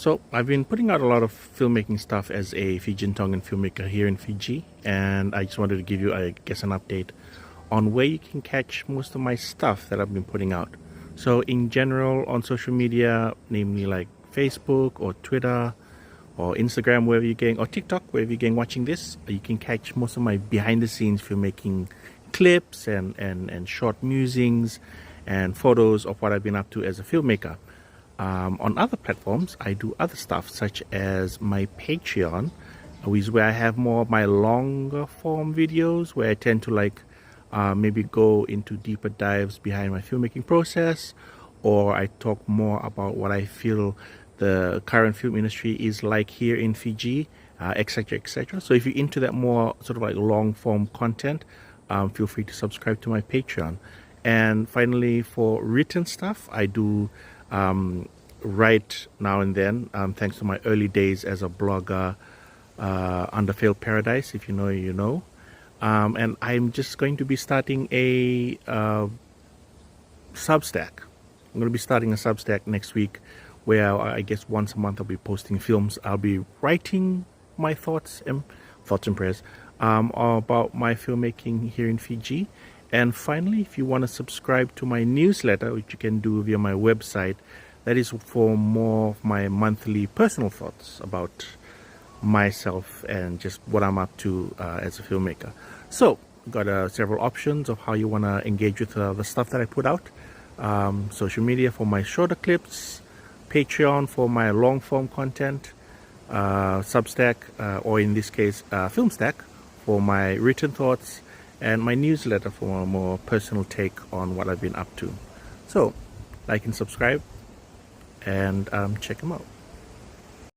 So I've been putting out a lot of filmmaking stuff as a Fijian Tongan filmmaker here in Fiji, and I just wanted to give you, I guess, an update on where you can catch most of my stuff that I've been putting out. So in general, on social media, namely like Facebook or Twitter or Instagram, wherever you're getting, or TikTok, wherever you're getting watching this, you can catch most of my behind-the-scenes filmmaking clips and short musings and photos of what I've been up to as a filmmaker. On other platforms, I do other stuff such as my Patreon, which is where I have more of my longer form videos, where I tend to maybe go into deeper dives behind my filmmaking process, or I talk more about what I feel the current film industry is like here in Fiji, etc., etc. So if you're into that more sort of like long form content, feel free to subscribe to my Patreon. And finally, for written stuff, I do write now and then, thanks to my early days as a blogger under Failed Paradise. If you know, you know. And I'm just going to be starting a Substack. I'm going to be starting a Substack next week, where I guess once a month I'll be posting films. I'll be writing my thoughts and prayers about my filmmaking here in Fiji. And finally, if you want to subscribe to my newsletter, which you can do via my website, that is for more of my monthly personal thoughts about myself and just what I'm up to as a filmmaker. So, got several options of how you want to engage with the stuff that I put out. Social media for my shorter clips, Patreon for my long form content, Substack, or in this case, Filmstack for my written thoughts, and my newsletter for a more personal take on what I've been up to. So, like and subscribe, and check them out.